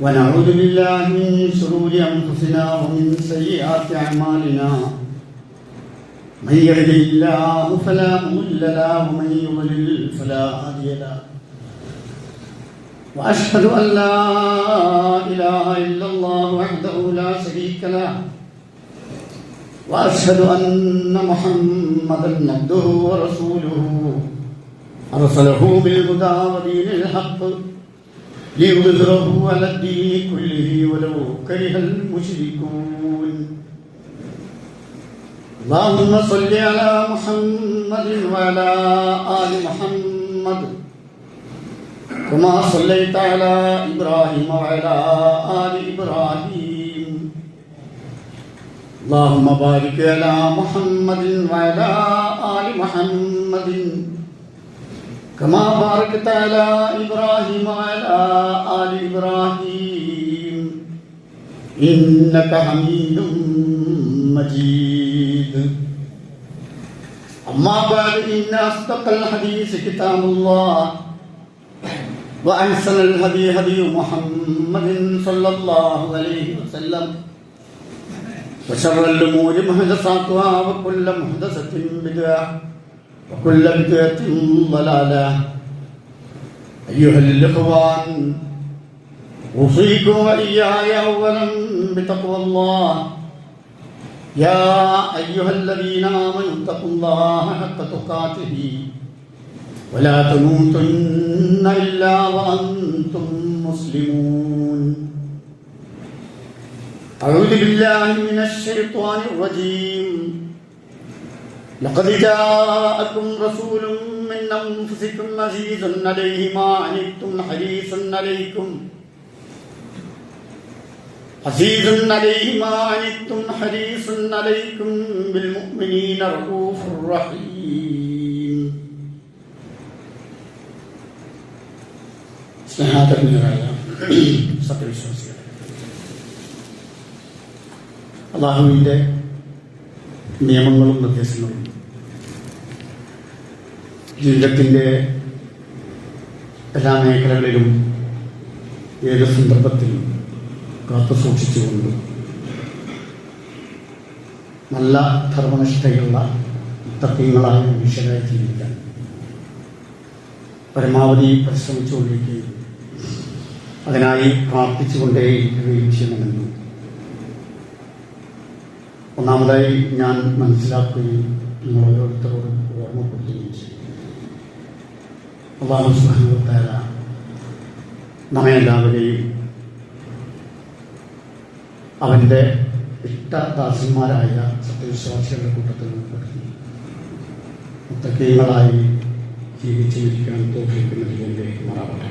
ونعوذ بالله من شرور أنفسنا ومن سيئات أعمالنا من يهده الله فلا مضل له ومن يضلل فلا هادي له وأشهد أن لا إله إلا الله وحده لا شريك له وأشهد أن محمدا عبده ورسوله أرسله بالهدى ودين الحق ليظهره على الدين كله ولو كره المشركون اللهم صل على محمد وعلى آل محمد كما صليت على إبراهيم وعلى آل إبراهيم اللهم بارك على محمد وعلى آل محمد كما باركت على إبراهيم وعلى آل إبراهيم إنك حميد مجيد أما بعد إن أصدق الحديث كتاب الله وأحسن الهدي هدي محمد صلى الله عليه وسلم وشر الأمور محدثاتها وكل محدثة بدعة وكل بدعة ضلالة أيها الإخوان أوصيكم وإياي أولا بتقوى الله يا أيها الذين آمنوا اتقوا الله حق تقاته ولا تموتن إلا وأنتم مسلمون أعوذ بالله من الشيطان الرجيم لقد جاءكم رسول من أنفسكم عزيز عليه ما عنتم حريص عليكم بالمؤمنين رؤوف رحيم സ്നേഹാദരങ്ങളായ സത്യവിശ്വാസികൾ, അല്ലാഹുവിൻ്റെ നിയമങ്ങളും നിർദ്ദേശങ്ങളും ജീവിതത്തിൻ്റെ എല്ലാ മേഖലകളിലും ഏത് സന്ദർഭത്തിലും കാത്തു സൂക്ഷിച്ചുകൊണ്ട് നല്ല ധർമ്മനിഷ്ഠയുള്ള മുത്തഖീങ്ങളായ മനുഷ്യരായി ജീവിക്കാൻ പരമാവധി പരിശ്രമിച്ചുകൊണ്ടിരിക്കുകയും അതിനായി പ്രാർത്ഥിച്ചുകൊണ്ടേയിരിക്കുകയും ചെയ്യണമെന്നും ഒന്നാമതായി ഞാൻ മനസ്സിലാക്കുകയും നിങ്ങൾ ഓരോരുത്തരോടും ഓർമ്മപ്പെടുത്തുകയും ചെയ്യും. അല്ലാഹു സുബ്ഹാനഹു വ തആല നമ്മെ എല്ലാവരെയും അവൻ്റെ ഇഷ്ടദാസന്മാരായ സത്യവിശ്വാസികളുടെ കൂട്ടത്തിൽ ഉൾപ്പെടുത്തി മുത്തഖീങ്ങളായി ജീവിച്ചിരിക്കാൻ തൗഫീഖ് നൽകിയതിൻ്റെ മറാവട്ടെ.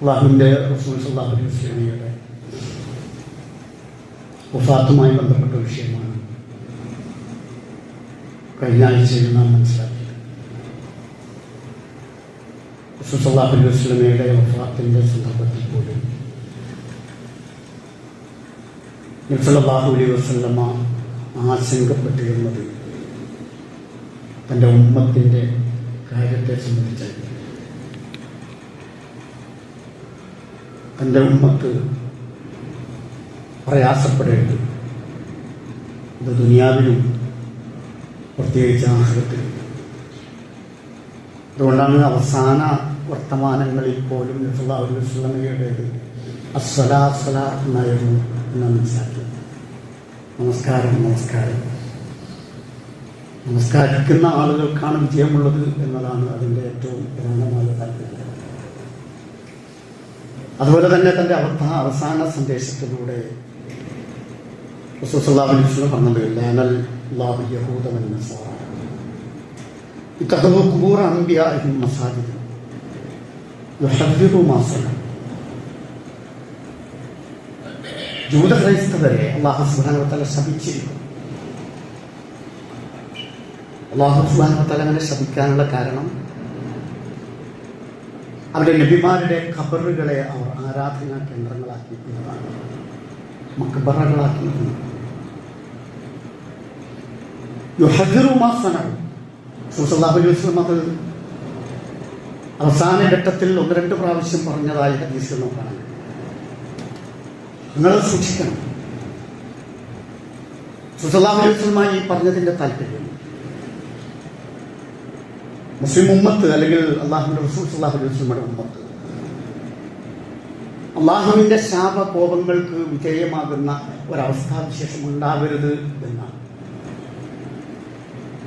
അല്ലാഹുവിൻ്റെ റസൂൽ സല്ലല്ലാഹു അലൈഹി വസല്ലമയുടെ വഫാത്തുമായി ബന്ധപ്പെട്ട വിഷയമാണ് കഴിഞ്ഞ ആഴ്ചയിൽ നാം മനസ്സിലാക്കിയത്. റസൂൽ സല്ലല്ലാഹു അലൈഹി വസല്ലമയുടെ വഫാത്തിൻ്റെ സന്ദർഭത്തിൽ പോലും നബി സല്ലല്ലാഹു അലൈഹി വസല്ലമ ആശങ്കപ്പെട്ടിരുന്നത് തൻ്റെ ഉമ്മത്തിൻ്റെ കാര്യത്തെ സംബന്ധിച്ചായിരുന്നു. തൻ്റെ ഉമ്മത്ത് പ്രയാസപ്പെടരുത്, ഇത് ദുനിയാവിലും പ്രത്യേകിച്ച് ആഖിറത്തിലും. അതുകൊണ്ടാണ് അവസാന വർത്തമാനങ്ങളിൽ പോലും നബി സല്ലല്ലാഹു അലൈഹി വസല്ലമയുടേത് അസ്സലാ സലാ എന്നായിരുന്നു എന്ന് മനസ്സിലാക്കിയത്. നമസ്കാരം നമസ്കാരം, നമസ്കരിക്കുന്ന ആളുകൾക്കാണ് വിജയമുള്ളത് എന്നതാണ് അതിൻ്റെ ഏറ്റവും പ്രധാനമായ താല്പര്യം. അതുപോലെ തന്നെ തൻ്റെ അവസാന സന്ദേശത്തിലൂടെ റസൂൽ സല്ലല്ലാഹു അലൈഹി വസല്ലം പറഞ്ഞത് ലഅനല്ലാഹു യഹൂദ വന്നസാറ ഇത്തഖദു ഖുബൂറ അൻബിയാഇഹിം മസാജിദ യുഹദ്ദിറു മാ സന. ജൂത ക്രൈസ്തവരെ അല്ലാഹു സുബ്ഹാനഹു വ തആല ശപിച്ചിരിക്കുന്നു. അല്ലാഹു സുബ്ഹാനഹു വ തആല അങ്ങനെ ശപിക്കാനുള്ള കാരണം അവരുടെ നബിമാരുടെ ഖബറുകളെ അവർ ആരാധനാ കേന്ദ്രങ്ങളാക്കിയിരിക്കുന്നതാണ്, മക്ബറകളാക്കിയിരിക്കുന്നത്. യുഹദ്ദിറു മാ സനഉ. സല്ലല്ലാഹു അലൈഹി വസല്ലം അത് അവസാന ഘട്ടത്തിൽ 1-2 പ്രാവശ്യം പറഞ്ഞതായി ഹദീസിൽ നോക്കണം. നിങ്ങൾ സൂക്ഷിക്കണം. സല്ലല്ലാഹു അലൈഹി വസല്ലം ഈ പറഞ്ഞതിന്റെ താല്പര്യം മുസ്ലിം ഉമ്മത്ത് അല്ലെങ്കിൽ അള്ളാഹുവിന്റെ റസൂൽ സല്ലല്ലാഹു അലൈഹി വസല്ലമയുടെ ഉമ്മത്ത് അള്ളാഹുവിന്റെ ശാപകോപങ്ങൾക്ക് വിധേയമാകുന്ന ഒരവസ്ഥാവിശേഷം ഉണ്ടാവരുത് എന്നാണ്.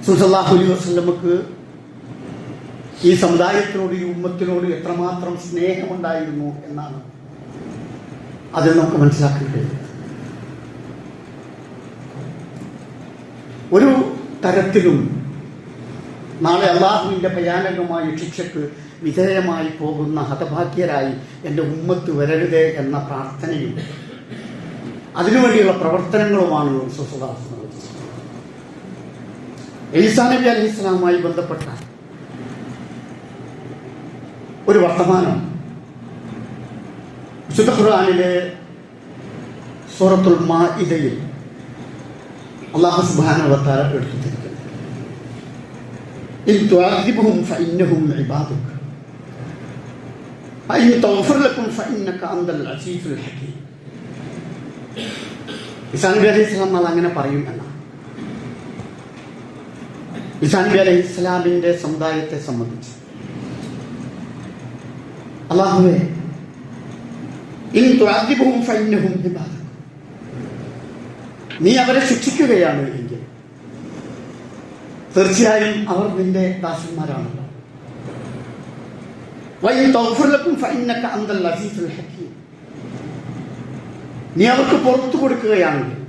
സല്ലല്ലാഹു അലൈഹി വസല്ലമക്ക് ഈ സമുദായത്തിനോട്, ഈ ഉമ്മത്തിനോട് എത്രമാത്രം സ്നേഹമുണ്ടായിരുന്നു എന്നാണ് അതിൽ നമുക്ക് മനസ്സിലാക്കാൻ കഴിയുന്നത്. ഒരു തരത്തിലും നാളെ അള്ളാഹുവിൻ്റെ ഭയാനകമായ ശിക്ഷയ്ക്ക് വിധേയമായി പോകുന്ന ഹതഭാഗ്യരായി എൻ്റെ ഉമ്മത്ത് വരരുതേ എന്ന പ്രാർത്ഥനയും അതിനുവേണ്ടിയുള്ള പ്രവർത്തനങ്ങളുമാണ് സ്വസ്ഥതാസ് നടത്തുന്നത്. ഈസാ നബി അലൈഹിസ്സലാമുമായി ബന്ധപ്പെട്ട ഒരു വർത്തമാനം വിശുദ്ധ ഖുർആനിലെ സൂറത്തുൽ മാഇദയിൽ അല്ലാഹു സുബ്ഹാനഹു വ തആല എടുത്തിരിക്കുന്നു. ഇൻ തുഅദിബുഹും ഫഇന്നഹും ഇബാദുക വഇൻ തഗ്ഫിർ ലഹും ഫഇന്നക അൻതൽ അസീസുൽ ഹകീം. ഈസാ നബി അലൈഹിസ്സലാം അങ്ങനെ പറയും എന്നാണ്. ഈസാ നബി അലൈഹിസ്സലാമിന്റെ സമുദായത്തെ സംബന്ധിച്ച് അല്ലാഹുവേ, ഇൻ തുഅദിബുഹും ഫഇന്നഹും ഇബാദുക, നീ അവരെ ശിക്ഷിക്കുകയാണ് എങ്കിൽ തീർച്ചയായും അവർ നിന്റെ ദാസന്മാരാണല്ലോ. വഇൻ തഗ്ഫിർ ലഹും ഫഇന്നക അൻതൽ അസീസുൽ ഹകീം, നീ അവർക്ക് പുറത്തു കൊടുക്കുകയാണെങ്കിൽ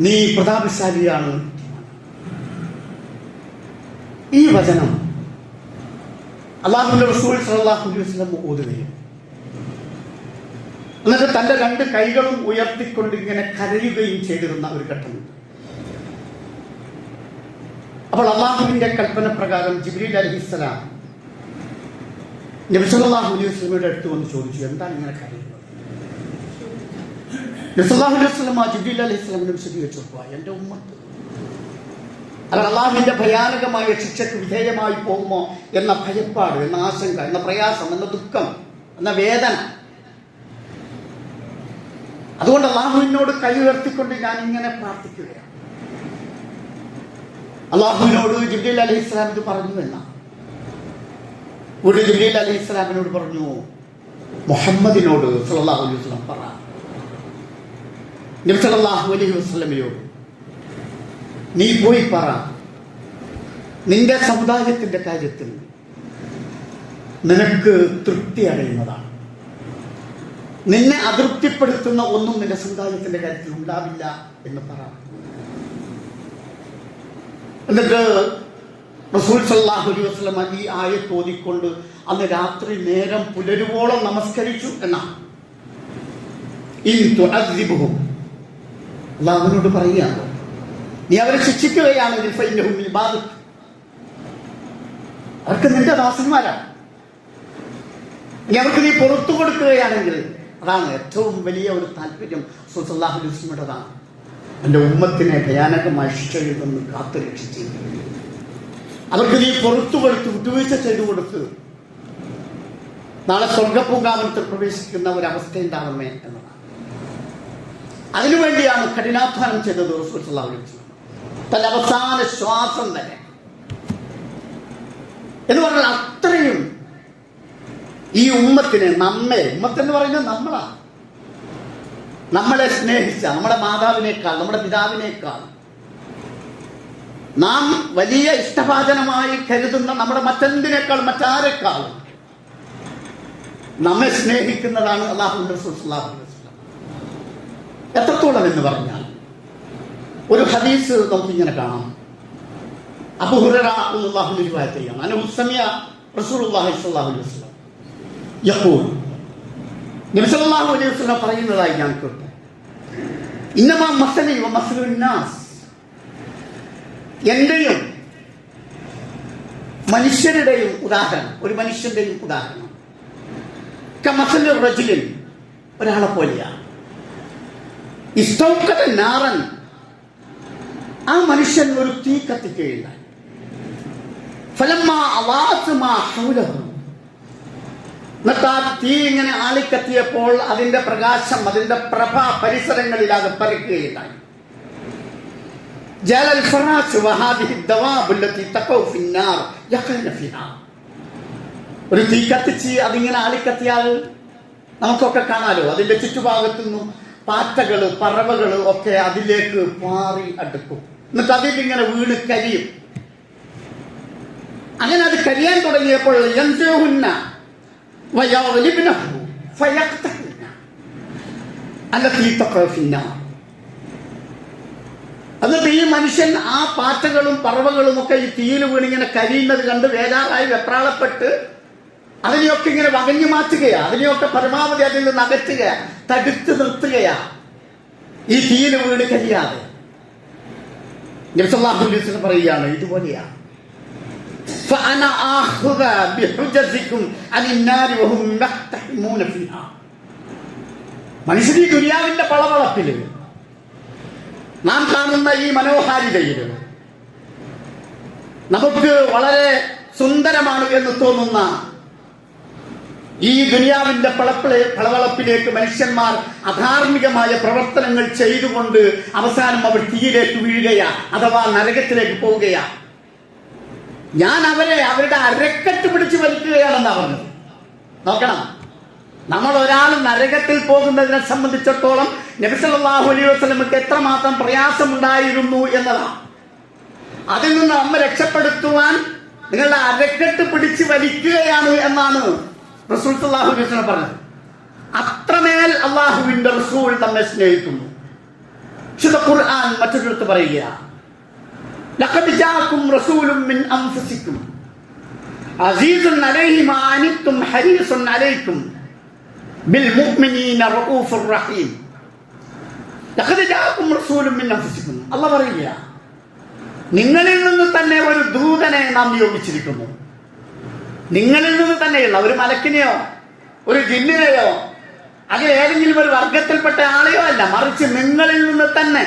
നീ പ്രതാപശാലിയാണ്. ഈ വചനം അല്ലാഹുവിന്റെ റസൂൽ സല്ലല്ലാഹു അലൈഹി വസല്ലം ഓതുകയും എന്നിട്ട് തന്റെ 2 കൈകളും ഉയർത്തിക്കൊണ്ട് ഇങ്ങനെ കരയുകയും ചെയ്തിരുന്ന ഒരു ഘട്ടമുണ്ട്. അപ്പോൾ അള്ളാഹുവിന്റെ കൽപ്പന പ്രകാരം ജിബ്രീൽ അലൈഹിസ്സലാം നബി സല്ലല്ലാഹു അലൈഹി വസല്ലമയുടെ അടുത്ത് വന്ന് ചോദിച്ചു, എന്താണ് ഇങ്ങനെ കരയുന്നത്? നബി സല്ലല്ലാഹു അലൈഹി വസല്ലം ജിബ്രീൽ അലൈഹിസ്സലാമിനെ വിശദീകരിച്ചു, എന്റെ ഉമ്മത്ത് അവർ അള്ളാഹുവിന്റെ ഭയാനകമായ ശിക്ഷയ്ക്ക് വിധേയമായി പോകുമോ എന്ന ഭയപ്പാട്, എന്ന ആശങ്ക, എന്ന പ്രയാസം, എന്ന ദുഃഖം, എന്ന വേദന, അതുകൊണ്ട് അള്ളാഹുവിനോട് കൈ ഉയർത്തിക്കൊണ്ട് ഞാൻ ഇങ്ങനെ പ്രാർത്ഥിക്കുകയാണ്. അള്ളാഹുവിനോട് ജിബ്രീൽ അലൈഹിസ്സലാം ഇത് പറഞ്ഞു എന്നാണ്. ഒരു ജിബ്രീൽ അലൈഹിസ്സലാമിനോട് പറഞ്ഞു, മുഹമ്മദിനോട് സല്ലല്ലാഹു അലൈഹി വസല്ലം പറ, നബി സല്ലല്ലാഹു അലൈഹി വസല്ലമയോട് നീ പോയി പറ, നിന്റെ സമുദായത്തിന്റെ കാര്യത്തിൽ നിനക്ക് തൃപ്തി അടയുന്നതാണ്. നിന്നെ അതൃപ്തിപ്പെടുത്തുന്ന ഒന്നും നിന്റെ സമുദായത്തിന്റെ കാര്യത്തിൽ ഉണ്ടാവില്ല എന്ന് പറ. എന്നിട്ട് റസൂൽ സല്ലല്ലാഹു അലൈഹി വസല്ലം ഈ ആയത്ത് ഓതിക്കൊണ്ട് അന്ന് രാത്രി നേരം പുലരുവോളം നമസ്കരിച്ചു എന്നാണ്. ഇൻ തുഅദ്ദിബുഹും, അല്ലാഹുവിനോട് പറയുകയാണ്, നീ അവരെ ശിക്ഷിക്കുകയാണെങ്കിൽ ഫഇന്നഹും ഇബാദുക, അവർക്ക് നിന്റെ ദാസന്മാരാണ്. ഇനി അവർക്ക് നീ പുറത്തു കൊടുക്കുകയാണെങ്കിൽ, അതാണ് ഏറ്റവും വലിയ ഒരു താല്പര്യം സല്ലല്ലാഹു അലൈഹി വസല്ലമയുടേതാണ്, എൻ്റെ ഉമ്മത്തിനെ ഭയാനകമായ ശിക്ഷയിൽ നിന്ന് കാത്തു രക്ഷിച്ച് അവർക്ക് നീ പുറത്തു കൊടുത്ത് വിട്ടുവീഴ്ച ചെയ്തു കൊടുത്ത് നാളെ സ്വർഗപൂങ്കാവനത്തിൽ പ്രവേശിക്കുന്ന ഒരവസ്ഥ ഉണ്ടാകണമേ എന്നതാണ്. അതിനുവേണ്ടിയാണ് കഠിനാധ്വാനം ചെയ്തത് റസൂൽ സല്ലല്ലാഹു അലൈഹി വസല്ലം, തന്റെ അവസാന ശ്വാസം വരെ. എന്ന് പറഞ്ഞാൽ അത്രയും ഈ ഉമ്മത്തിനെ, ഉമ്മത്തെന്ന് പറയുന്നത് നമ്മളാണ്, നമ്മളെ സ്നേഹിച്ച, നമ്മുടെ മാതാവിനേക്കാൾ, നമ്മുടെ പിതാവിനേക്കാൾ നാം വലിയ ഇഷ്ടഭാജനമായി കരുതുന്ന നമ്മുടെ മറ്റെന്തിനേക്കാൾ, മറ്റാരെക്കാളും നമ്മെ സ്നേഹിക്കുന്നതാണ് അല്ലാഹുവിന്റെ റസൂൽ സല്ലല്ലാഹു അലൈഹി വസല്ലം. എത്രത്തോളം എന്ന് പറഞ്ഞാൽ ഒരു ഹദീസ് നമുക്കിങ്ങനെ കാണാം. അബൂ ഹുറൈറ റളിയല്ലാഹു അൻഹു റിവായത്ത് ചെയ്യാണ്, അന്നഹു സമിഅ റസൂലുള്ളാഹി സ്വല്ലല്ലാഹു അലൈഹി വസല്ലം യഖൂൽ, നബി സല്ലല്ലാഹു അലൈഹി വസല്ലം പറയുന്നതായി ഞാൻ കേട്ടു, ഇന്നമാ മസലി വ മസലുൻ നാസ്, എന്റെയും മനുഷ്യരുടെയും ഉദാഹരണം, ഒരു മനുഷ്യന്റെയും ഉദാഹരണം, കമസലി റജുലിൻ, ഒരാളെ പോലെയാണ്, ഇസ്തൗഖദ നാറൻ, ആ മനുഷ്യൻ ഒരു തീ കത്തിക്കുകയില്ല, എന്നിട്ട് ആ തീ ഇങ്ങനെ ആളിക്കത്തിയപ്പോൾ അതിന്റെ പ്രകാശം, അതിന്റെ പ്രഭ പരിസരങ്ങളിലാകെ പരക്കുകയുണ്ടായി. ഒരു തീ കത്തിച്ച് അതിങ്ങനെ ആളിക്കത്തിയാൽ നമുക്കൊക്കെ കാണാലോ, അതിന്റെ ചുറ്റുഭാഗത്തു നിന്നും പാറ്റകള് പറവകള് ഒക്കെ അതിലേക്ക് പാറി അടുക്കും. എന്നിട്ട് അതിലിങ്ങനെ വീണ് കരിയും. അങ്ങനെ അത് കരിയാൻ തുടങ്ങിയപ്പോൾ എന്നിട്ട് ഈ മനുഷ്യൻ ആ പാറ്റകളും പറവകളും ഒക്കെ ഈ തീയിൽ വീണിങ്ങനെ കരിയുന്നത് കണ്ട് വേദാറായി വെപ്രാളപ്പെട്ട് അതിനെയൊക്കെ ഇങ്ങനെ വകഞ്ഞു മാറ്റുകയാ, അതിനെയൊക്കെ പരമാവധി അതിൽ നിന്ന് അകറ്റുകയാ, തടുത്ത് നിർത്തുകയാ, ഈ തീയിൽ വീണ് കരിയാതെ. നബി സല്ലല്ലാഹു അലൈഹി വസല്ലം പറയുകയാണ്, ഇതുപോലെയാ മനുഷ്യൻ ഈ ദുനിയാവിന്റെ പളവളപ്പില്, നാം കാണുന്ന ഈ മനോഹാരിതയില്, നമുക്ക് വളരെ സുന്ദരമാണ് എന്ന് തോന്നുന്ന ഈ ദുനിയാവിന്റെ പളവളപ്പിലേക്ക് മനുഷ്യന്മാർ അധാർമികമായ പ്രവർത്തനങ്ങൾ ചെയ്തുകൊണ്ട് അവസാനം അവർ തീയിലേക്ക് വീഴുകയാ, അഥവാ നരകത്തിലേക്ക് പോവുകയാ. ഞാൻ അവരുടെ അരക്കെട്ട് പിടിച്ച് വലിക്കുകയാണെന്നാ പറഞ്ഞത്. നോക്കണം, നമ്മൾ ഒരാൾ നരകത്തിൽ പോകുന്നതിനെ സംബന്ധിച്ചിടത്തോളം നബി സല്ലല്ലാഹു അലൈഹി വസല്ലമക്ക് എത്രമാത്രം പ്രയാസമുണ്ടായിരുന്നു എന്നതാണ്. അതിൽ നിന്ന് നമ്മെ രക്ഷപ്പെടുത്തുവാൻ നിങ്ങളുടെ അരക്കെട്ട് പിടിച്ച് വലിക്കുകയാണ് എന്നാണ് റസൂൽ സല്ലല്ലാഹു അലൈഹി വസല്ലം പറഞ്ഞത്. അത്രമേൽ അള്ളാഹുവിന്റെ റസൂൽ നമ്മെ സ്നേഹിക്കുന്നു. വിശുദ്ധ ഖുർആൻ മറ്റൊരിടത്ത് പറയുകയാണ്, ലഖദ് ജാഅക്കും റസൂലുൻ മിൻ അൻഫുസിക്കും അസീസുൻ അലൈഹി മാ അനിത്തും ഹരീസുൻ അലൈക്കും ബിൽ മുഅ്മിനീന റഊഫുർ റഹീം. ലഖദ് ജാഅക്കും റസൂലുൻ മിൻ അൻഫുസിക്കും. അല്ലാഹു പറയുക, നിങ്ങളിൽ നിന്ന് തന്നെ ഒരു ദൂതനെ നാം നിയോഗിച്ചിരിക്കുന്നു. നിങ്ങളിൽ നിന്ന് തന്നെയുള്ള ഒരു മലക്കിനെയോ ഒരു ജിന്നിനെയോ അങ്ങനെ ഏതെങ്കിലും ഒരു വർഗത്തിൽപ്പെട്ട ആളെയോ അല്ല, മറിച്ച് നിങ്ങളിൽ നിന്ന് തന്നെ.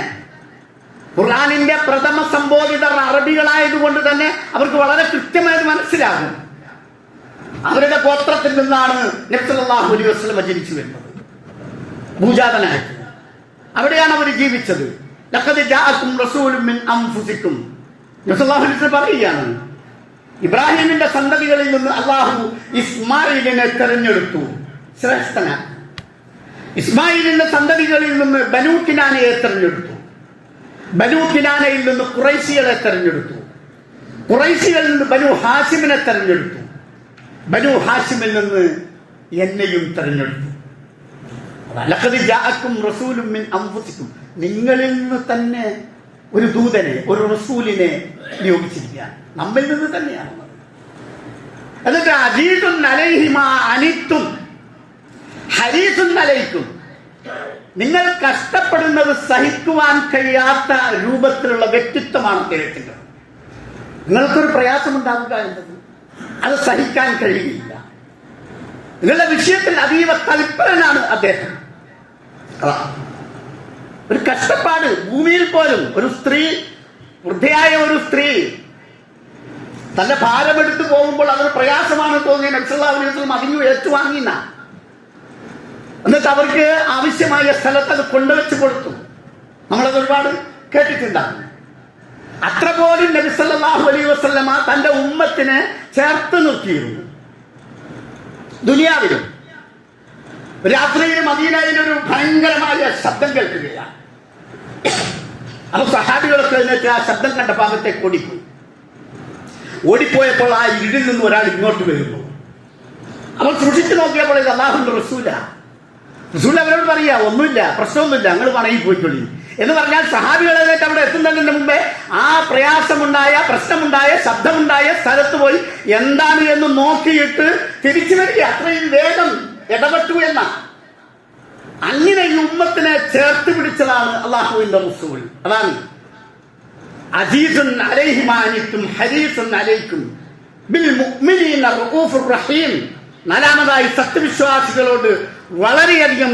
ഖുർആനിന്റെ പ്രഥമ സംബോധിതർ അറബികളായതുകൊണ്ട് തന്നെ അവർക്ക് വളരെ കൃത്യമായത് മനസ്സിലാകും. അവരുടെ ഗോത്രത്തിൽ നിന്നാണ് നബി സല്ലല്ലാഹു അലൈഹി വസല്ലം ജനിച്ചു വരുന്നത്, ഭൂജാതനായിട്ട്. അവിടെയാണ് അവർ ജീവിച്ചത്. ലഖദ് ജാഅക്കും റസൂലുൻ മിൻ അൻഫുസിക്കും. നബി സല്ലല്ലാഹു അലൈഹി വസല്ലം പറയുകയാണ്, ഇബ്രാഹിമിന്റെ സന്തതികളിൽ നിന്ന് അള്ളാഹു ഇസ്മായിലിനെ തെരഞ്ഞെടുത്തു, ശ്രേഷ്ഠനാണ്. ഇസ്മായിലിന്റെ സന്തതികളിൽ നിന്ന് ബനൂ കിനാനയെ തെരഞ്ഞെടുത്തു, ബനൂ കിനാനയിൽ നിന്ന് ഖുറൈശികളെ തെരഞ്ഞെടുത്തു, ഖുറൈശികളിൽ നിന്ന് ബനൂ ഹാഷിമിനെ തെരഞ്ഞെടുത്തു, ബനൂ ഹാഷിമിൽ നിന്ന് എന്നെയും തെരഞ്ഞെടുത്തു. ലഖദ് ജാഅക്കും റസൂലുൻ മിൻ അൻഫുസിക്കും. നിങ്ങളിൽ നിന്ന് തന്നെ ഒരു ദൂതനെ, ഒരു റസൂലിനെ നിയോഗിച്ചിരിക്കുകയാണ്, നമ്മിൽ നിന്ന് തന്നെയാണ്. എന്നിട്ട് അസീസുൻ അലൈഹി മാ അനിത്തും ഹരീസുൻ അലൈക്കും. നിങ്ങൾ കഷ്ടപ്പെടുന്നത് സഹിക്കുവാൻ കഴിയാത്ത രൂപത്തിലുള്ള വ്യക്തിത്വമാണ് അദ്ദേഹത്തിൻ്റെ. നിങ്ങൾക്കൊരു പ്രയാസമുണ്ടാകുക എന്നത് അത് സഹിക്കാൻ കഴിയില്ല. നിങ്ങളുടെ വിഷയത്തിൽ അതീവ തൽപരനാണ് അദ്ദേഹം. ഒരു കഷ്ടപ്പാട് ഭൂമിയിൽ പോലും ഒരു സ്ത്രീ, വൃദ്ധയായ ഒരു സ്ത്രീ തന്റെ ഭാരമെടുത്തു പോകുമ്പോൾ അതൊരു പ്രയാസമാണ് തോന്നിയ നബി സല്ലല്ലാഹു അലൈഹി വസല്ലം അതിന് ഏറ്റുവാങ്ങിന. എന്നിട്ട് അവർക്ക് ആവശ്യമായ സ്ഥലത്ത് അത് കൊണ്ടുവച്ച് കൊടുത്തു. നമ്മളത് ഒരുപാട് കേട്ടിട്ടുണ്ടാകും. അത്ര പോലും നബി സല്ലല്ലാഹു അലൈഹി വസല്ലമ തന്റെ ഉമ്മത്തിനെ ചേർത്ത് നിർത്തിയിരുന്നു. ദുനിയാവിലും രാത്രിയിൽ മദീനയിൽ ഒരു ഭയങ്കരമായ ശബ്ദം കേൾക്കുകയാണ്. അപ്പൊ സഹാബികളൊക്കെ എഴുന്നേറ്റ് ആ ശബ്ദം കണ്ട ഭാഗത്തേക്ക് ഓടിപ്പോയി. ഓടിപ്പോയപ്പോൾ ആ ഇരുടിൽ നിന്ന് ഒരാൾ ഇങ്ങോട്ട് വരുന്നു. അവർ സൂക്ഷിച്ചു നോക്കിയപ്പോൾ ഇത് അല്ലാഹുവിന്റെ റസൂല. റസൂൽ അവരോട് പറയാ, ഒന്നുമില്ല, പ്രശ്നമൊന്നുമില്ല, ഞങ്ങൾ പണയിൽ പോയിക്കൊള്ളി എന്ന് പറഞ്ഞാൽ സഹാബികളായിട്ട് അവിടെ എത്തുന്നതിന് മുമ്പേ ആ പ്രയാസമുണ്ടായ, പ്രശ്നമുണ്ടായ, ശബ്ദമുണ്ടായ സ്ഥലത്ത് പോയി എന്താണ് എന്ന് നോക്കിയിട്ട് തിരിച്ചു വരിക. അത്രയും വേഗം ഇടപെട്ടു എന്ന അങ്ങനെ ഈ ഉമ്മത്തിനെ ചേർത്ത് പിടിച്ചതാണ് അള്ളാഹുവിന്റെ റസൂൽ. അതാണ് അസീസുൻ അലൈഹി മാ അനിത്തും ഹരീസുൻ അലൈക്കും ബിൽ മുഅ്മിനീന റഊഫുർ റഹീം. നാലാമതായി സത്യവിശ്വാസികളോട് വളരെയധികം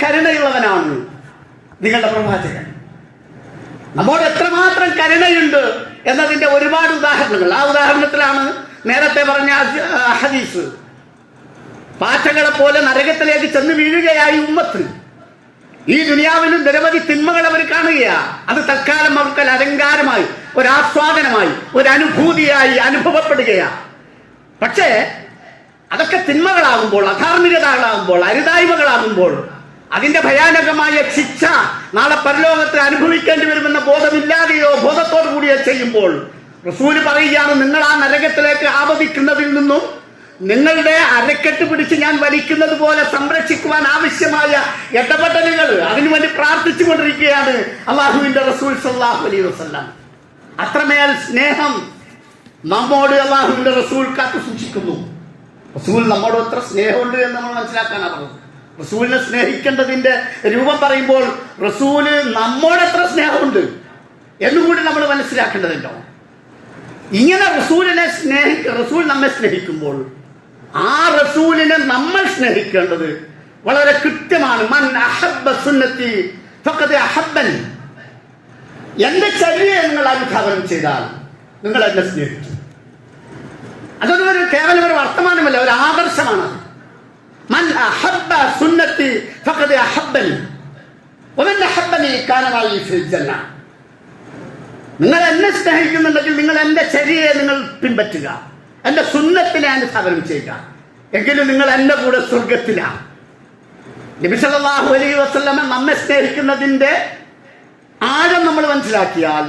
കരുണയുള്ളവനാണ് നിങ്ങളുടെ പ്രവാചകൻ. നമ്മോട് എത്രമാത്രം കരുണയുണ്ട് എന്നതിന്റെ ഒരുപാട് ഉദാഹരണങ്ങൾ. ആ ഉദാഹരണത്തിലാണ് നേരത്തെ പറഞ്ഞ ഹദീസ്. പാറ്റകളെ പോലെ നരകത്തിലേക്ക് ചെന്ന് വീഴുകയായി ഉമ്മത്ത്. ഈ ദുനിയാവിലും നിരവധി തിന്മകൾ അവർ കാണുകയാ. അത് തൽക്കാലം അവർക്ക് അലങ്കാരമായി, ഒരാസ്വാദനമായി, ഒരു അനുഭൂതിയായി അനുഭവപ്പെടുകയാ. പക്ഷേ അതൊക്കെ തിന്മകളാകുമ്പോൾ, അധാർമികതകളാകുമ്പോൾ, അരുതായ്മകളാകുമ്പോൾ അതിന്റെ ഭയാനകമായ ശിക്ഷ നാളെ പരലോകത്ത് അനുഭവിക്കേണ്ടി വരുമെന്ന ബോധമില്ലാതെയോ ബോധത്തോടു കൂടിയോ ചെയ്യുമ്പോൾ റസൂല് പറയുകയാണ്, നിങ്ങൾ ആ നരകത്തിലേക്ക് ആപതിക്കുന്നതിൽ നിന്നും നിങ്ങളുടെ അരക്കെട്ട് പിടിച്ച് ഞാൻ വലിക്കുന്നത് പോലെ സംരക്ഷിക്കുവാൻ ആവശ്യമായ ഇടപെടലുകൾ അതിനുവേണ്ടി പ്രാർത്ഥിച്ചുകൊണ്ടിരിക്കുകയാണ് അള്ളാഹുവിന്റെ റസൂൽ സല്ലല്ലാഹു അലൈഹി വസല്ലം. അത്രമേൽ സ്നേഹം നമ്മോട് അള്ളാഹുവിന്റെ റസൂൽ കാത്തു സൂക്ഷിക്കുന്നു. റസൂൽ നമ്മോട് എത്ര സ്നേഹമുണ്ട് എന്ന് നമ്മൾ മനസ്സിലാക്കാനാണ് പറഞ്ഞത്. റസൂലിനെ സ്നേഹിക്കേണ്ടതിന്റെ രൂപം പറയുമ്പോൾ റസൂല് നമ്മോട് എത്ര സ്നേഹമുണ്ട് എന്നുകൂടി നമ്മൾ മനസ്സിലാക്കേണ്ടതുണ്ടോ? ഇങ്ങനെ റസൂൽ നമ്മെ സ്നേഹിക്കുമ്പോൾ ആ റസൂലിനെ നമ്മൾ സ്നേഹിക്കേണ്ടത് വളരെ കൃത്യമാണ്. മൻ അഹബ്ബ സുന്നത്തി ഫഖദ് അഹബ്ബനി. എന്റെ ചര്യയെ നിങ്ങൾ അനുധാവനം ചെയ്താൽ നിങ്ങൾ എന്നെ സ്നേഹിച്ചു. അതൊരു കേവലം ഒരു വർത്തമാനമല്ല, ഒരു ആദർശമാണ്. മൻ അഹബ്ബ സുന്നത്തി ഫഖദ് അഹബ്ബനി വമൻ അഹബ്ബനി കാന മഅി ഫിൽ ജന്ന. നിങ്ങൾ എന്നെ സ്നേഹിക്കുന്നുണ്ടെങ്കിൽ നിങ്ങൾ എന്റെ ചര്യയെ നിങ്ങൾ പിൻപറ്റുക, എന്റെ സുന്നത്തിനെ അനുധാവനം ചെയ്യുക, എങ്കിലും നിങ്ങൾ എന്റെ കൂടെ സ്വർഗത്തിലാണ്. നബി സല്ലല്ലാഹു അലൈഹി വസല്ലമ നമ്മെ സ്നേഹിക്കുന്നതിന്റെ ആഴം നമ്മൾ മനസ്സിലാക്കിയാൽ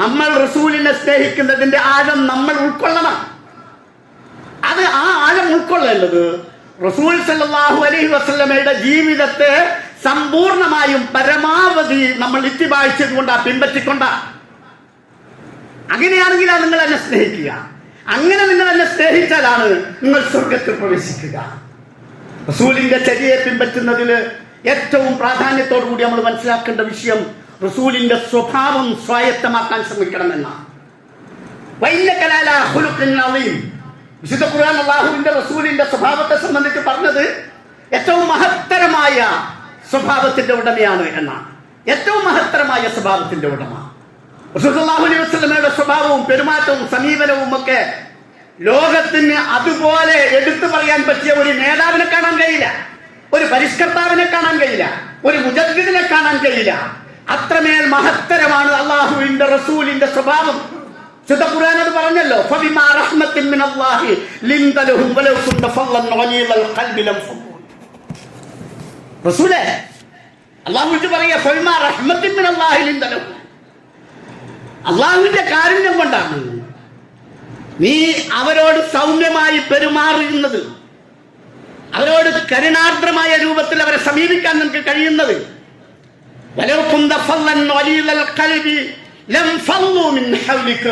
നമ്മൾ റസൂലിനെ സ്നേഹിക്കുന്നതിന്റെ ആഴം നമ്മൾ ഉൾക്കൊള്ളണം. അത് ആ ആഴം ഉൾക്കൊള്ളേണ്ടത് റസൂൽ സല്ലല്ലാഹു അലൈഹി വസല്ലമയുടെ ജീവിതത്തെ സമ്പൂർണമായും പരമാവധി നമ്മൾ ഇത്തിബാഅ് ചെയ്തുകൊണ്ടാ, പിൻപറ്റിക്കൊണ്ടാ. അങ്ങനെയാണെങ്കിലാണ് നിങ്ങൾ എന്നെ സ്നേഹിക്കുക. അങ്ങനെ നിങ്ങൾ എന്നെ സ്നേഹിച്ചാലാണ് നിങ്ങൾ സ്വർഗത്തിൽ പ്രവേശിക്കുക. റസൂലിന്റെ ചര്യയെ പിൻപറ്റുന്നതിൽ ഏറ്റവും പ്രാധാന്യത്തോടു കൂടി നമ്മൾ മനസ്സിലാക്കേണ്ട വിഷയം റസൂലിന്റെ സ്വഭാവം സ്വായത്തമാക്കാൻ ശ്രമിക്കണമെന്നാണ്. വിശുദ്ധ ഖുർആൻ അല്ലാഹുവിന്റെ റസൂലിന്റെ സ്വഭാവത്തെ സംബന്ധിച്ച് പറഞ്ഞത് ഏറ്റവും മഹത്തരമായ സ്വഭാവത്തിന്റെ ഉടമയാണ് എന്നാണ്. ഏറ്റവും മഹത്തരമായ സ്വഭാവത്തിന്റെ ഉടമ റസൂൽ സല്ലല്ലാഹു അലൈഹി വസല്ലമയുടെ സ്വഭാവവും പെരുമാറ്റവും സമീപനവും ഒക്കെ ലോകത്തിന് അതുപോലെ എടുത്തു പറയാൻ പറ്റിയ ഒരു നേതാവിനെ കാണാൻ കഴിയില്ല, ഒരു പരിഷ്കർത്താവിനെ കാണാൻ കഴിയില്ല, ഒരു മുജദ്ദിദിനെ കാണാൻ കഴിയില്ല. അത്രമേൽ മഹത്തരമാണ് അല്ലാഹുവിന്റെ റസൂലിന്റെ സ്വഭാവം. ശുദ്ധ ഖുർആൻ അത് പറഞ്ഞല്ലോ, ഫബിമാ റഹ്മത്തിൻ മിനല്ലാഹി ലിൻത ലഹും വലൗ കുൻത ഫളൻ ഗലീലൽ ഖൽബി ലം ഫളു. റസൂലേ, അല്ലാഹു വിളിച്ചു പറയുക, ഫബിമാ റഹ്മത്തിൻ മിനല്ലാഹി ലിൻത ലഹും. അല്ലാഹുവിന്റെ കാരുണ്യം കൊണ്ടാണ് നീ അവരോട് സൗമ്യമായി പെരുമാറുന്നത്, അവരോട് കരുണാർദ്രമായ രൂപത്തിൽ അവരെ സമീപിക്കാൻ നിനക്ക് കഴിയുന്നത്. വലൗ കുൻത ഫളൻ ഗലീലൽ ഖൽബി ലം ഫളു മിൻ ഹൗലിക.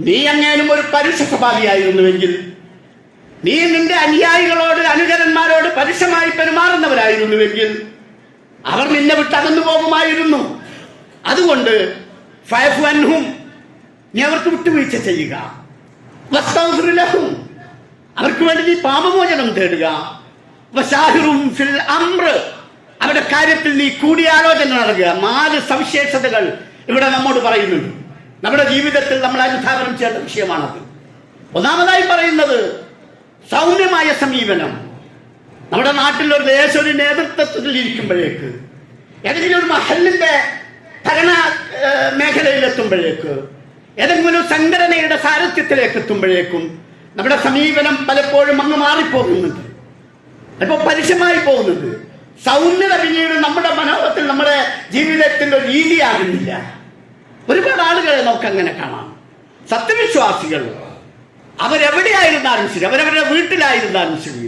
നീ അങ്ങേനും ഒരു പരുഷ സ്വഭാവിയായിരുന്നുവെങ്കിൽ, നീ നിന്റെ അനുയായികളോട് അനുചരന്മാരോട് പരുഷമായി പെരുമാറുന്നവരായിരുന്നുവെങ്കിൽ അവർ നിന്നെ വിട്ട് അകന്നു പോകുമായിരുന്നു. അതുകൊണ്ട് ഫഅഫു അൻഹും, നീ അവർക്ക് വിട്ടുവീഴ്ച ചെയ്യുക. വസ്തഗ്ഫിർ ലഹും, അവർക്ക് വേണ്ടി നീ പാപമോചനം തേടുക. വശാഹിറും ഫിൽ അംർ, അവരുടെ കാര്യത്തിൽ നീ കൂടിയാലോചന നടത്തുക. 4 സവിശേഷതകൾ ഇവിടെ നമ്മോട് പറയുന്നുണ്ട്. നമ്മുടെ ജീവിതത്തിൽ നമ്മൾ അനുധാവനം ചെയ്യേണ്ട വിഷയമാണത്. ഒന്നാമതായി പറയുന്നത് സൗമ്യമായ സമീപനം. നമ്മുടെ നാട്ടിൽ ഒരു ഒരു നേതൃത്വത്തിൽ ഇരിക്കുമ്പോഴേക്ക്, ഏതെങ്കിലും ഒരു മഹലിന്റെ ഭരണ മേഖലയിലെത്തുമ്പോഴേക്ക്, ഏതെങ്കിലും സംഘടനയുടെ സാരഥ്യത്തിലേക്ക് എത്തുമ്പോഴേക്കും നമ്മുടെ സമീപനം പലപ്പോഴും അങ്ങ് മാറിപ്പോകുന്നുണ്ട്, അല്പം പരുഷമായി പോകുന്നുണ്ട്. സൗമ്യത പിന്നീട് നമ്മുടെ മനോഹരത്തിൽ, നമ്മുടെ ജീവിതത്തിന്റെ ഒരു രീതിയാകുന്നില്ല. ഒരുപാട് ആളുകളെ നമുക്ക് അങ്ങനെ കാണാം. സത്യവിശ്വാസികൾ അവരെവിടെയായിരുന്നാലും ശരി, അവരവരുടെ വീട്ടിലായിരുന്നാലും ശരി,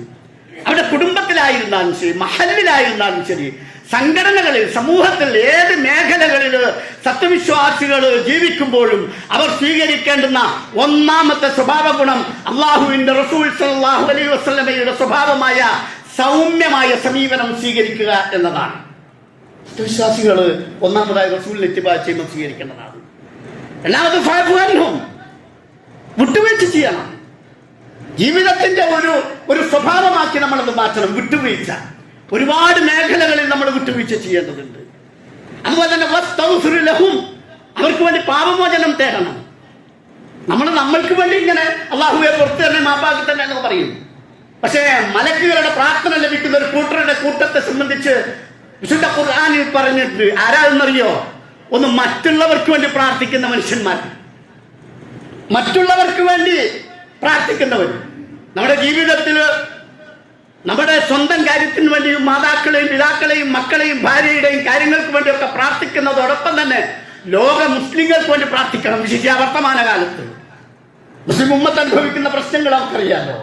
അവരുടെ കുടുംബത്തിലായിരുന്നാലും ശരി, മഹല്ലിലായിരുന്നാലും ശരി, സംഘടനകളിൽ, സമൂഹത്തിൽ, ഏത് മേഖലകളിൽ സത്യവിശ്വാസികൾ ജീവിക്കുമ്പോഴും അവർ സ്വീകരിക്കേണ്ടുന്ന ഒന്നാമത്തെ സ്വഭാവ ഗുണം അല്ലാഹുവിന്റെ റസൂൽ സല്ലല്ലാഹു അലൈഹി വസല്ലമയുടെ സ്വഭാവമായ സൗമ്യമായ സമീപനം സ്വീകരിക്കുക എന്നതാണ്. സത്യവിശ്വാസികൾ ഒന്നാമതായി റസൂലിനെ ഇത്തിബാഅ് ചെയ്യുമ്പോൾ സ്വീകരിക്കേണ്ടതാണ്. രണ്ടാമത് ഫഅഫു അൻഹും, വിട്ടുവീഴ്ച ചെയ്യണം. ജീവിതത്തിന്റെ ഒരു സ്വഭാവമാക്കി നമ്മളത് മാറ്റണം. വിട്ടുവീഴ്ച ഒരുപാട് മേഖലകളിൽ നമ്മൾ വിട്ടുവീഴ്ച ചെയ്യേണ്ടതുണ്ട്. അതുപോലെ തന്നെ വസ്തഗ്ഫിർ ലഹും, അവർക്ക് വേണ്ടി പാപമോചനം തേടണം. നമ്മൾക്ക് വേണ്ടി ഇങ്ങനെ അള്ളാഹുവെ പുറത്ത് തന്നെ മാപ്പാക്കി തന്നെ എന്ന് പറയും. പക്ഷേ മലക്കുകളുടെ പ്രാർത്ഥന ലഭിക്കുന്ന ഒരു കൂട്ടരുടെ കൂട്ടത്തെ സംബന്ധിച്ച് വിശുദ്ധ ഖുർആനിൽ പറഞ്ഞിട്ട് ആരാതെന്നറിയോ? ഒന്ന് മറ്റുള്ളവർക്ക് വേണ്ടി പ്രാർത്ഥിക്കുന്ന മനുഷ്യന്മാർ, മറ്റുള്ളവർക്ക് വേണ്ടി പ്രാർത്ഥിക്കുന്നവർ. നമ്മുടെ ജീവിതത്തിൽ നമ്മുടെ സ്വന്തം കാര്യത്തിന് വേണ്ടിയും മാതാക്കളെയും പിതാക്കളെയും മക്കളെയും ഭാര്യയുടെയും കാര്യങ്ങൾക്ക് വേണ്ടിയൊക്കെ പ്രാർത്ഥിക്കുന്നതോടൊപ്പം തന്നെ ലോക മുസ്ലിങ്ങൾക്ക് വേണ്ടി പ്രാർത്ഥിക്കണം. വിശേഷിച്ച വർത്തമാന കാലത്ത് മുസ്ലിം ഉമ്മത്ത് അനുഭവിക്കുന്ന പ്രശ്നങ്ങൾ നമുക്കറിയാമല്ലോ.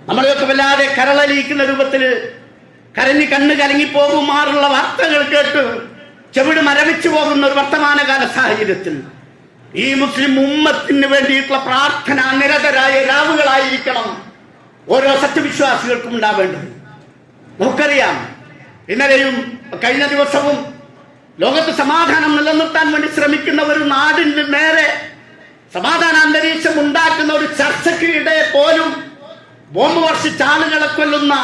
നമ്മളെയൊക്കെ വല്ലാതെ കരളലിയിക്കുന്ന രൂപത്തിൽ കരഞ്ഞ് കണ്ണ് കലങ്ങിപ്പോകുമാറുള്ള വാർത്തകൾ കേട്ട് ചെവിട് മരവിച്ചു പോകുന്ന ഒരു വർത്തമാനകാല സാഹചര്യത്തിൽ ഈ മുസ്ലിം ഉമ്മത്തിന് വേണ്ടിയിട്ടുള്ള പ്രാർത്ഥന നിരതരായ രാവുകളായിരിക്കണം ഓരോ സത്യവിശ്വാസികൾക്കും ഉണ്ടാവേണ്ടത്. നമുക്കറിയാം, ഇന്നലെയും കഴിഞ്ഞ ദിവസവും ലോകത്ത് സമാധാനം നിലനിർത്താൻ വേണ്ടി ശ്രമിക്കുന്ന ഒരു നാടിന് നേരെ സമാധാന അന്തരീക്ഷം ഉണ്ടാക്കുന്ന ഒരു ചർച്ചയ്ക്ക് ഇടയെ പോലും ബോംബ് വർഷിച്ച ആളുകളെ കൊല്ലുന്ന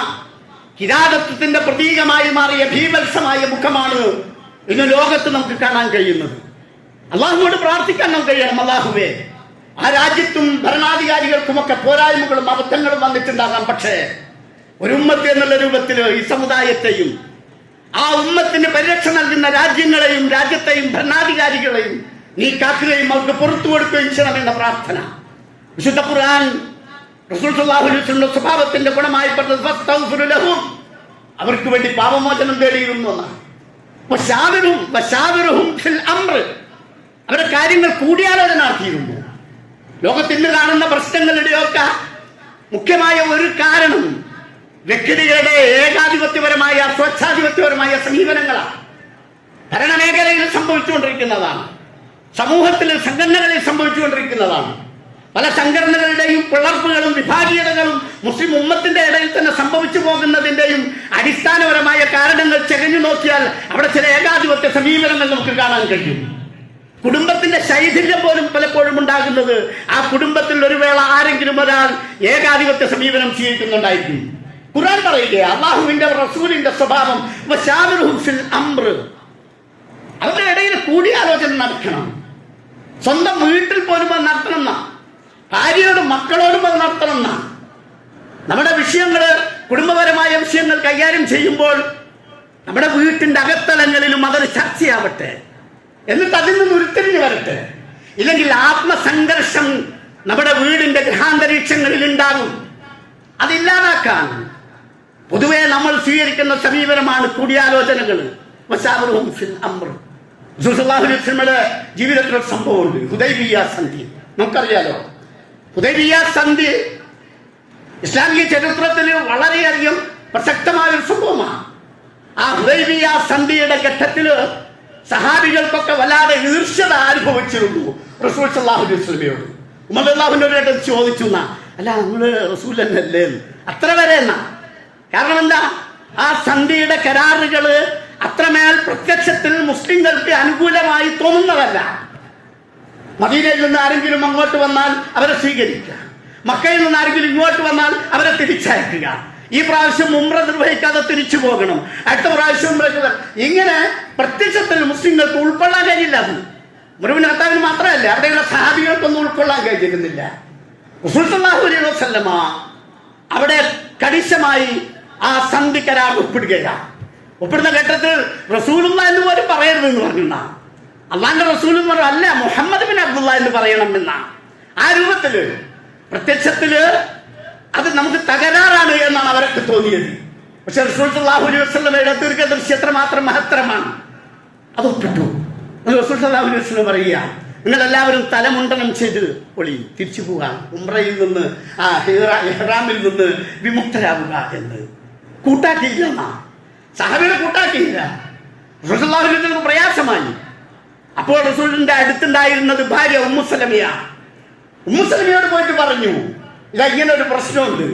കിരാതത്വത്തിന്റെ പ്രതീകമായി മാറിയ ഭീവത്സമായ മുഖമാണ് ഇന്ന് ലോകത്ത് നമുക്ക് കാണാൻ കഴിയുന്നത്. അള്ളാഹുവോട് പ്രാർത്ഥിക്കാൻ നമുക്ക് കഴിയണം. അള്ളാഹുവേ, ആ രാജ്യത്തും ഭരണാധികാരികൾക്കുമൊക്കെ പോരായ്മകളും അബദ്ധങ്ങളും വന്നിട്ടുണ്ടാകാം. പക്ഷേ ഒരു ഉമ്മത്ത് എന്നുള്ള രൂപത്തിൽ ഈ സമുദായത്തെയും ആ ഉമ്മത്തിന് പരിരക്ഷ നൽകുന്ന രാജ്യങ്ങളെയും രാജ്യത്തെയും ഭരണാധികാരികളെയും നീ കാക്കുകയും അവർക്ക് പുറത്തു കൊടുക്കുകയും ചെയ്യണമെന്ന പ്രാർത്ഥന വിശുദ്ധ ഖുർആൻ റസൂൽ സല്ലല്ലാഹു അലൈഹി വസല്ലം സ്വഭാവത്തിന്റെ ഗുണമായി പറഞ്ഞത് അവർക്ക് വേണ്ടി പാപമോചനം തേടിയിരുന്നു എന്നാണ്. അവരുടെ കാര്യങ്ങൾ കൂടിയാലോചന നടത്തിയിരുന്നു. ലോകത്തിന് കാണുന്ന പ്രശ്നങ്ങളുടെയൊക്കെ മുഖ്യമായ ഒരു കാരണം വ്യക്തികളുടെ ഏകാധിപത്യപരമായ സ്വച്ഛാധിപത്യപരമായ സമീപനങ്ങളാണ്. ഭരണമേഖലയിൽ സംഭവിച്ചുകൊണ്ടിരിക്കുന്നതാണ്, സമൂഹത്തിൽ സംഘടനകളിൽ സംഭവിച്ചുകൊണ്ടിരിക്കുന്നതാണ്. പല സംഘടനകളുടെയും പിളർപ്പുകളും വിഭാഗീയതകളും മുസ്ലിം ഉമ്മത്തിന്റെ ഇടയിൽ തന്നെ സംഭവിച്ചു പോകുന്നതിന്റെയും അടിസ്ഥാനപരമായ കാരണങ്ങൾ ചെകഞ്ഞു നോക്കിയാൽ അവിടെ ചില ഏകാധിപത്യ സമീപനങ്ങൾ നമുക്ക് കാണാൻ കഴിയും. കുടുംബത്തിന്റെ ശൈഥില്യം പോലും പലപ്പോഴും ഉണ്ടാകുന്നത് ആ കുടുംബത്തിൽ ഒരു വേള ആരെങ്കിലും ഒരാൾ ഏകാധിപത്യ സമീപനം സ്വീകരിക്കുന്നുണ്ടായിരിക്കും. ഖുർആൻ പറയുക അള്ളാഹുവിന്റെ റസൂലിന്റെ സ്വഭാവം അവരുടെ ഇടയിൽ കൂടിയാലോചന നടക്കണം. സ്വന്തം വീട്ടിൽ പോലും അത് നടത്തണം. ഭാര്യയോടും മക്കളോടും അത് നടത്തണം. നമ്മുടെ വിഷയങ്ങൾ, കുടുംബപരമായ വിഷയങ്ങൾ കൈകാര്യം ചെയ്യുമ്പോൾ നമ്മുടെ വീട്ടിന്റെ അകത്തളങ്ങളിലും അതൊരു ചർച്ചയാവട്ടെ, എന്നിട്ട് അതിൽ നിന്ന് ഉരുത്തിരിഞ്ഞു വരട്ടെ. ഇല്ലെങ്കിൽ ആത്മസംഘർഷം നമ്മുടെ വീടിന്റെ ഗൃഹാന്തരീക്ഷങ്ങളിൽ ഉണ്ടാകും. അതില്ലാതാക്കാൻ പൊതുവെ നമ്മൾ സ്വീകരിക്കുന്ന സമീപനമാണ് കൂടിയാലോചനകൾ. ജീവിതത്തിലൊരു സംഭവമുണ്ട്, ഹുദൈബിയ്യ സന്ധി. നമുക്കറിയാലോ, ഹുദൈബിയ്യ സന്ധി ഇസ്ലാമിക ചരിത്രത്തിൽ വളരെയധികം പ്രസക്തമായ ഒരു സംഭവമാണ്. ആ ഹുദൈബിയ്യ സന്ധിയുടെ ഘട്ടത്തില് സഹാബികൾക്കൊക്കെ വല്ലാതെ ഈർഷ്യത അനുഭവിച്ചിരുന്നു റസൂൽ സല്ലല്ലാഹു അലൈഹി വസല്ലമയോട്. ഉമർ റളിയല്ലാഹു ചോദിച്ചു, അല്ല നിങ്ങള് റസൂൽ തന്നെയല്ലേ? അത്ര വരെ എന്നാ. കാരണം എന്താ? ആ സന്ധിയുടെ കരാറുകള് അത്രമേൽ പ്രത്യക്ഷത്തിൽ മുസ്ലിങ്ങൾക്ക് അനുകൂലമായി തോന്നുന്നതല്ല. മദീനയിൽ നിന്ന് ആരെങ്കിലും അങ്ങോട്ട് വന്നാൽ അവരെ സ്വീകരിക്കുക, മക്കയിൽ നിന്ന് ആരെങ്കിലും ഇങ്ങോട്ട് വന്നാൽ അവരെ തിരിച്ചയക്കുക. ഈ പ്രാവശ്യം ഉംറ നിർവഹിക്കാതെ തിരിച്ചു പോകണം, അടുത്ത പ്രാവശ്യം ഇങ്ങനെ പ്രത്യക്ഷത്തിൽ മുസ്ലിങ്ങൾക്ക് ഉൾക്കൊള്ളാൻ കഴിയില്ല. അത് മുഴുവൻ കർത്താവിന് മാത്രമല്ല, അവിടെയുള്ള സഹാബികൾക്കൊന്നും ഉൾക്കൊള്ളാൻ കഴിഞ്ഞിരുന്നില്ല. റസൂൽ സല്ലല്ലാഹു അലൈഹി വസല്ലമ അവിടെ കണിശമായി ആ സന്ധി കരാർ ഒപ്പിടുകയാണ്. ഒപ്പിടുന്ന ഘട്ടത്തിൽ റസൂലുള്ളാഹി എന്ന് പോലും പറയരുതെന്ന് പറഞ്ഞു. അള്ളാന്റെ റസൂൽ എന്ന് പറഞ്ഞു, അല്ല മുഹമ്മദ് ബിൻ അബ്ദുല്ലാഹ് എന്ന് പറയണം എന്ന ആ രൂപത്തില് പ്രത്യക്ഷത്തില് അത് നമുക്ക് തകരാറാണ് എന്നാണ് അവർക്ക് തോന്നിയത്. പക്ഷെ റസൂൽ സല്ലല്ലാഹു അലൈഹി വസല്ലമയുടെ ദീർഘദർശി എത്രമാത്രം മഹത്തരമാണ്. അത് ഒപ്പിട്ടു. റസൂൽ സല്ലല്ലാഹു അലൈഹി വസല്ലം പറയുക, നിങ്ങളെല്ലാവരും തലമുണ്ടനം ചെയ്ത് ഒളി തിരിച്ചു പോകാം, ഉംറയിൽ നിന്ന് ഇഹ്റാമിൽ നിന്ന് വിമുക്തരാവുക എന്ന്. കൂട്ടാക്കിയില്ല, സഹാബികളെ കൂട്ടാക്കിയില്ല. റസൂൽ സല്ലല്ലാഹു അലൈഹി വസല്ലം പ്രയാസമായി. അപ്പോൾ റസൂലിന്റെ അടുത്തുണ്ടായിരുന്നത് ഭാര്യ ഉമ്മു സലമിയ. ഉമ്മു സലമിയോട് പോയിട്ട് പറഞ്ഞു, ഇതാ ഇങ്ങനെ ഒരു പ്രശ്നമുണ്ട്,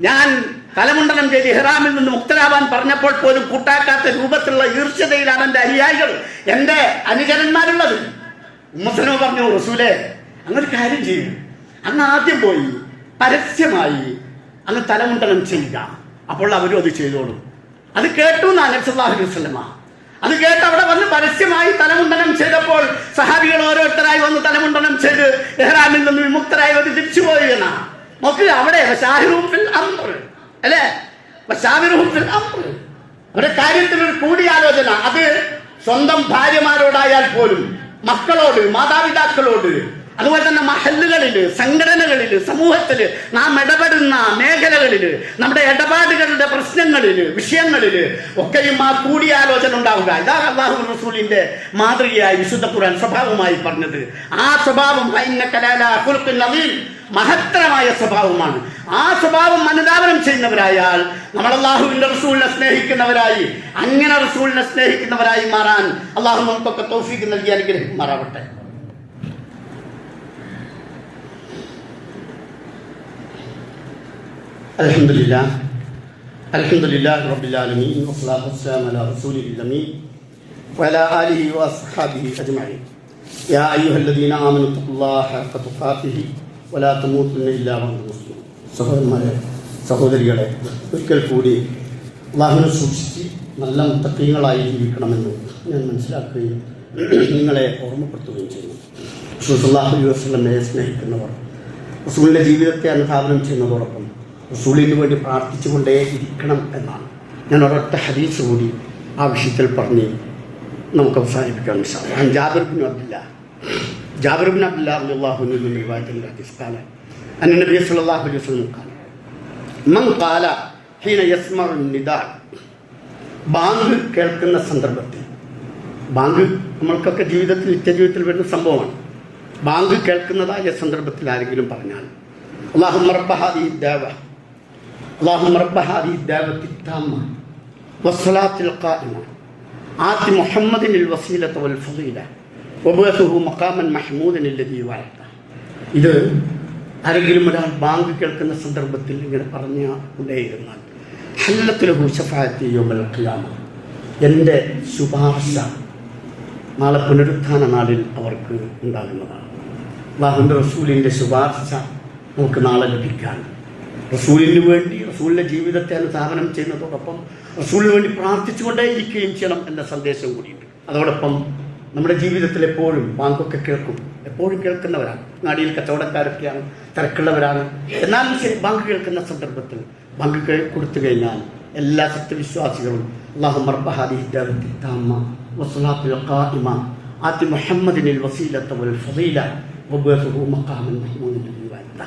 ഞാൻ തലമുണ്ടനം ചെയ്ത് ഇഹ്റാമിൽ നിന്ന് മുക്തരാവാൻ പറഞ്ഞപ്പോൾ പോലും കൂട്ടാക്കാത്ത രൂപത്തിലുള്ള ഈർഷ്യതയിലാണ് എൻ്റെ അനുയായികൾ, എൻ്റെ അനുചരന്മാരുള്ളത്. ഉമ്മു സലമ പറഞ്ഞു, റസൂലേ അങ്ങനൊരു കാര്യം ചെയ്യും, അങ്ങ് ആദ്യം പോയി പരസ്യമായി അങ്ങ് തലമുണ്ടനം ചെയ്യുക, അപ്പോൾ അവരും അത് ചെയ്തോളും. അത് കേട്ടു നബി സല്ലല്ലാഹു അലൈഹി വസല്ലമ. അത് കേട്ട് അവിടെ വന്ന് പരസ്യമായി തലമുണ്ടനം ചെയ്തപ്പോൾ സഹാബികൾ ഓരോരുത്തരായി വന്ന് തലമുണ്ടനം ചെയ്ത് ഇഹ്റാമിൽ നിന്ന് വിമുക്തരായി വന്ന് തിരിച്ചുപോയി എന്നാ നോക്ക്. അവിടെ അല്ലെ അവരുടെ കാര്യത്തിലൊരു കൂടിയാലോചന. അത് സ്വന്തം ഭാര്യമാരോടായാൽ പോലും, മക്കളോട്, മാതാപിതാക്കളോട്, അതുപോലെ തന്നെ മഹല്ലുകളില്, സംഘടനകളില്, സമൂഹത്തില്, നാം ഇടപെടുന്ന മേഖലകളില്, നമ്മുടെ ഇടപാടുകളുടെ പ്രശ്നങ്ങളില്, വിഷയങ്ങളില് ഒക്കെയും ആ കൂടിയാലോചന ഉണ്ടാവുക. ഇതാ അല്ലാഹു റസൂലിന്റെ മാതൃകയായി വിശുദ്ധ ഖുർആൻ സ്വഭാവമായി പറഞ്ഞത്. ആ സ്വഭാവം മഹത്തരമായ സ്വഭാവമാണ്. ആ സ്വഭാവം അനുധാവനം ചെയ്യുന്നവരായാൽ നമ്മൾ അല്ലാഹുവിന്റെ റസൂലിനെ സ്നേഹിക്കുന്നവരായി, അങ്ങനെ റസൂലിനെ സ്നേഹിക്കുന്നവരായി മാറാൻ അല്ലാഹു നമുക്കൊക്കെ തൗഫീഖ് നൽകി അനുഗ്രഹിക്കുമാറാവട്ടെ. അൽഹംദുലില്ലാഹി റബ്ബിൽ ആലമീൻ വസ്സലാത്തു വസ്സലാമു അലാ റസൂലിൽ അമീൻ വഅലാ ആലിഹി വഅസ്ഹാബിഹി അജ്മഈൻ. യാ അയ്യുഹല്ലദീന ആമനൂ തഖുല്ലാഹ ഹഖ തുഖാതിഹി വലാ തമൂതുന്ന ഇല്ലാ വഅൻതും മുസ്ലിമൂൻ. സഹോദരന്മാരെ, സഹോദരികളെ, ഒരിക്കൽ കൂടി അല്ലാഹുവിനെ സൂക്ഷിച്ച് നല്ല മുത്തഖീങ്ങളായി ജീവിക്കണമെന്ന് ഞാൻ മനസ്സിലാക്കുകയും നിങ്ങളെ ഓർമ്മപ്പെടുത്തുകയും ചെയ്യുന്നു. റസൂൽ സല്ലല്ലാഹു അലൈഹി വസല്ലമയെ സ്നേഹിക്കുന്നവർ റസൂലിൻ്റെ ജീവിതത്തെ അനുധാവനം ചെയ്യുന്നതോടൊപ്പം റസൂലിന് വേണ്ടി പ്രാർത്ഥിച്ചുകൊണ്ടേ ഇരിക്കണം എന്നാണ്. ഞാൻ ഒരൊറ്റ ഹദീസ് കൂടി ആ വിഷയത്തിൽ പറഞ്ഞ് നമുക്ക് അവസാനിപ്പിക്കാൻ സാധിക്കും. ജാബിർ ബിൻ അബ്ദുല്ലാഹ് റളിയല്ലാഹു അൻഹു من رواية الحديث قال أن النبي صلى الله عليه وسلم قال من قال حين يسمع النداء. ബാങ്ക് കേൾക്കുന്ന സന്ദർഭത്തിൽ, ബാങ്ക് നമ്മൾക്കൊക്കെ ജീവിതത്തിൽ, നിത്യജീവിതത്തിൽ വരുന്ന സംഭവമാണ്. ബാങ്ക് കേൾക്കുന്നതായ സന്ദർഭത്തിൽ ആരെങ്കിലും പറഞ്ഞാൽ اللهم رب هذه الدعوة التامة والصلاة القائمة آت محمد الوسيلة والفضيلة وابعثه مقاما محمودا الذي وعدته. ഇത് ആരെങ്കിലും ഒരാൾ ബാങ്ക് കേൾക്കുന്ന സന്ദർഭത്തിൽ ഇങ്ങനെ പറഞ്ഞു കൊണ്ടേയിരുന്നാൽ ഹല്ലത്ത് ലഹു ശഫാഅത്തി യൗമൽ ഖിയാമ, എൻ്റെ ശുപാർശ നാളെ പുനരുത്ഥാന നാളിൽ അവർക്ക് ഉണ്ടാകുന്നതാണ്. അല്ലാഹുവിൻ്റെ റസൂലിൻ്റെ ശുപാർശ നമുക്ക് നാളെ ലഭിക്കാൻ, റസൂലിന് വേണ്ടി റസൂലിൻ്റെ ജീവിതത്തെ അനുധാവനം ചെയ്യുന്നതോടൊപ്പം റസൂലിന് വേണ്ടി പ്രാർത്ഥിച്ചുകൊണ്ടേയിരിക്കുകയും ചെയ്യണം എന്ന സന്ദേശം കൂടിയുണ്ട്. അതോടൊപ്പം നമ്മുടെ ജീവിതത്തിൽ എപ്പോഴും ബാങ്കൊക്കെ കേൾക്കും, എപ്പോഴും കേൾക്കുന്നവരാണ്. നാടിയിൽ കച്ചവടക്കാരൊക്കെയാണ്, തിരക്കുള്ളവരാണ്. എന്നാലും ശരി, ബാങ്ക് കേൾക്കുന്ന സന്ദർഭത്തിൽ ബാങ്ക് കൊടുത്തു കഴിഞ്ഞാൽ എല്ലാ സത്യവിശ്വാസികളും അല്ലാഹുമ്മ റബ്ബ ഹാദിഹി ദഅവത്തി താമ്മ വസ്സലാത്തുൽ ഖായിമ ആതി മുഹമ്മദിനിൽ വസീലത വൽ ഫളീല വബഅഥഹു മഖാമൻ മഹ്മൂദൻ അല്ലദീ വഅദത.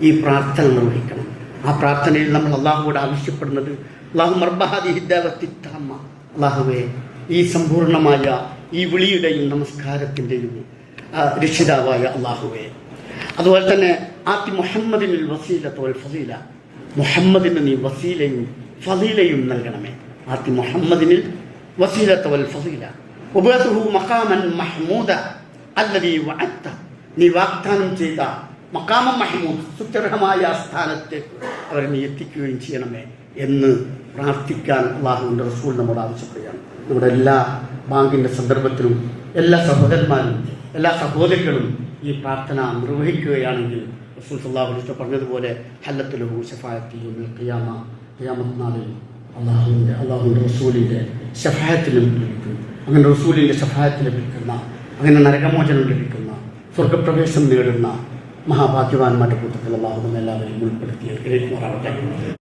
ഈ പ്രാർത്ഥന നിർവഹിക്കണം. ആ പ്രാർത്ഥനയിൽ നമ്മൾ അല്ലാഹുവോട് ആവശ്യപ്പെടുന്നത് അല്ലാഹുമ്മ റബ്ബ ഹാദിഹി ദഅവത്തി താമ്മ, അല്ലാഹുവേ ഈ സമ്പൂർണ്ണമായ ഈ വിളിയുടെയും നമസ്കാരത്തിൻ്റെയും രക്ഷിതാവായ അല്ലാഹുവേ. അതുപോലെ തന്നെ ആതി മുഹമ്മദിനിൽ വസീലത വൽ ഫളീല, മുഹമ്മദിന് നീ വസീലയും ഫളീലയും നൽകണമേ. ആതി മുഹമ്മദിനിൽ വസീലത വൽ ഫളീല വബഅഥഹു മഖാമൻ മഹ്മൂദ അല്ലദീ വഅദത, നീ വാഗ്ദാനം ചെയ്ത മഖാമൻ മഹ്മൂദ്, സുത്യർഹമായ സ്ഥാനത്തേക്ക് അവരെ നീ എത്തിക്കുകയും ചെയ്യണമേ എന്ന് പ്രാർത്ഥിക്കാൻ അല്ലാഹുവിൻ്റെ റസൂൽ നമ്മോട് ആവശ്യപ്പെടുകയാണ്. നമ്മുടെ എല്ലാ ബാങ്കിൻ്റെ സന്ദർഭത്തിലും എല്ലാ സഹോദരന്മാരും എല്ലാ സഹോദരികളും ഈ പ്രാർത്ഥന നിർവഹിക്കുകയാണെങ്കിൽ റസൂൽ സല്ലല്ലാഹു അലൈഹി വസല്ലം പറഞ്ഞതുപോലെ ഹല്ലത്ത് ലഹു ശഫാഅത്തി യൗമൽ ഖിയാമ, ഖിയാമത്ത് നാളിൽ അല്ലാഹുവിൻ്റെ റസൂലിൻ്റെ ശഫാഅത്തിലും ലഭിക്കും. അങ്ങനെ റസൂലിൻ്റെ ശഫാഅത്ത് ലഭിക്കുന്ന, അങ്ങനെ നരകമോചനം ലഭിക്കുന്ന, സ്വർഗപ്രവേശം നേടുന്ന മഹാഭാഗ്യവാന്മാരുടെ കൂട്ടത്തിൽ അല്ലാഹു നമ്മെ എല്ലാവരെയും ഉൾപ്പെടുത്തി അനുഗ്രഹിക്കുമാറാവട്ടെ.